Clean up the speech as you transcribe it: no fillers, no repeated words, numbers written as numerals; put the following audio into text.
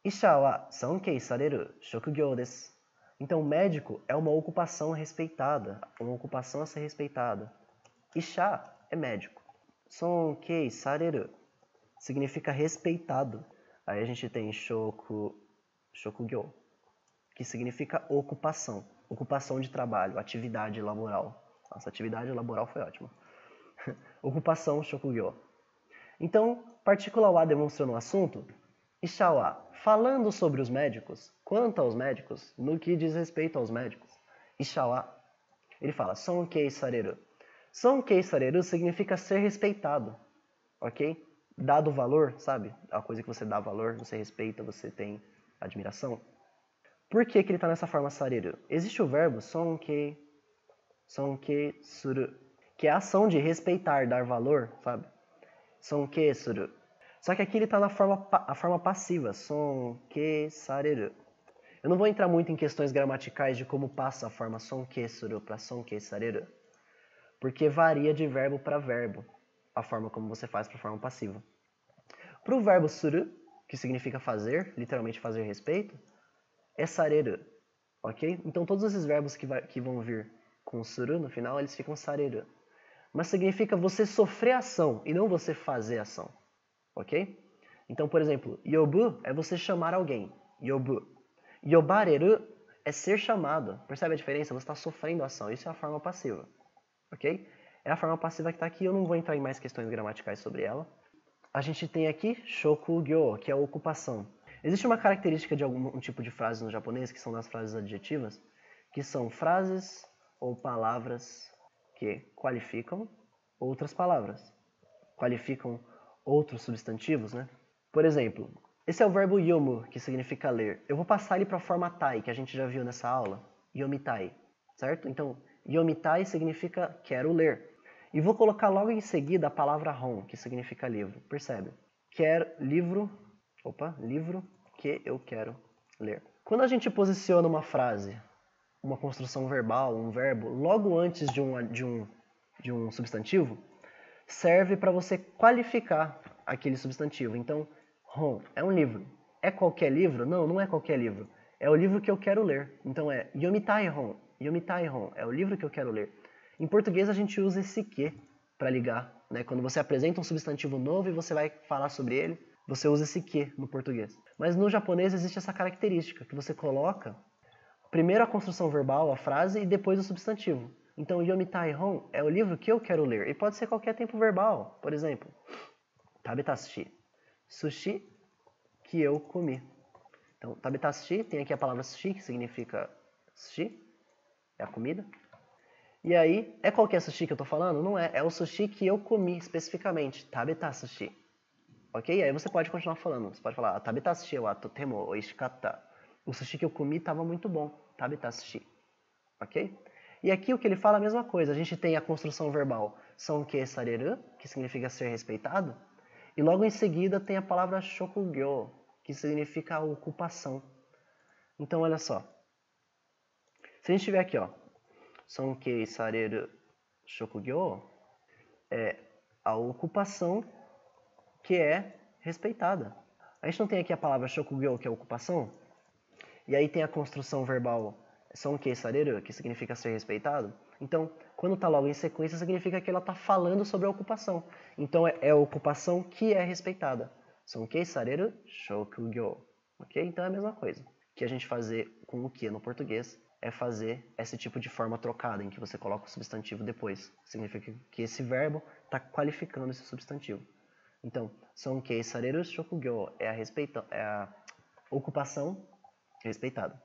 Isha wa sankei sareru shokugyou desu. Então, médico é uma ocupação respeitada, uma ocupação a ser respeitada. Isha é médico. Sankei sareru significa respeitado. Aí a gente tem shokugyo, que significa ocupação. Ocupação de trabalho, atividade laboral. Nossa, atividade laboral foi ótima. Ocupação shokugyo. Então, partícula wa demonstrando o assunto. Isha wa, falando sobre os médicos, quanto aos médicos, no que diz respeito aos médicos. Isha wa, ele fala sonkei sareru. Sonkei sareru significa ser respeitado, ok? Dado valor, sabe? A coisa que você dá valor, você respeita, você tem admiração. Por que que ele está nessa forma sareru? Existe o verbo sonkei suru, que é a ação de respeitar, dar valor, sabe? Sonkei suru. Só que aqui ele está na forma passiva, sonkei sareru. Eu não vou entrar muito em questões gramaticais de como passa a forma sonkei suru para sonkei sareru, porque varia de verbo para verbo a forma como você faz para a forma passiva. Para o verbo suru, que significa fazer, literalmente fazer respeito, é sareru, ok? Então todos esses verbos que vão vir com suru no final, eles ficam sareru. Mas significa você sofrer ação e não você fazer ação, ok? Então, por exemplo, yobu é você chamar alguém, yobu. Yobareru é ser chamado. Percebe a diferença? Você está sofrendo ação, isso é a forma passiva, ok? É a forma passiva que está aqui, eu não vou entrar em mais questões gramaticais sobre ela. A gente tem aqui shokugyo, que é a ocupação. Existe uma característica de algum tipo de frase no japonês, que são das frases adjetivas, que são frases ou palavras que qualificam outras palavras, qualificam outros substantivos, né? Por exemplo, esse é o verbo yomu, que significa ler. Eu vou passar ele para a forma tai, que a gente já viu nessa aula, yomitai, certo? Então, yomitai significa quero ler. E vou colocar logo em seguida a palavra hon, que significa livro. Percebe? Livro que eu quero ler. Quando a gente posiciona uma frase, uma construção verbal, um verbo, logo antes de um substantivo, serve para você qualificar aquele substantivo. Então, hon é um livro. É qualquer livro? Não, não é qualquer livro. É o livro que eu quero ler. Então é yomitai hon. Yomitai hon é o livro que eu quero ler. Em português a gente usa esse que para ligar, né? Quando você apresenta um substantivo novo e você vai falar sobre ele, você usa esse que no português. Mas no japonês existe essa característica, que você coloca primeiro a construção verbal, a frase, e depois o substantivo. Então, yomitai hon é o livro que eu quero ler. E pode ser qualquer tempo verbal. Por exemplo, tabeta sushi. Sushi que eu comi. Então, tabeta sushi, tem aqui a palavra sushi, que significa sushi, é a comida. E aí, é qualquer sushi que eu tô falando? Não é. É o sushi que eu comi especificamente. Tabeta sushi. Ok? Aí você pode continuar falando. Você pode falar, tabeta sushi wa totemo oishikatta. O sushi que eu comi estava muito bom. Tabeta sushi. Ok? E aqui o que ele fala é a mesma coisa. A gente tem a construção verbal sonkei sareru, que significa ser respeitado. E logo em seguida tem a palavra shokugyo, que significa a ocupação. Então, olha só. Se a gente tiver aqui, ó, sonkei sareru shokugyo, é a ocupação que é respeitada. A gente não tem aqui a palavra shokugyo, que é ocupação? E aí tem a construção verbal sonkei sareru, que significa ser respeitado. Então, quando está logo em sequência, significa que ela está falando sobre a ocupação. Então, é a ocupação que é respeitada. Sonkei sareru shokugyo. Ok? Então, é a mesma coisa. O que a gente fazer com o que no português é fazer esse tipo de forma trocada, em que você coloca o substantivo depois. Significa que esse verbo está qualificando esse substantivo. Então, sonkei sareru shokugyo é a ocupação respeitada.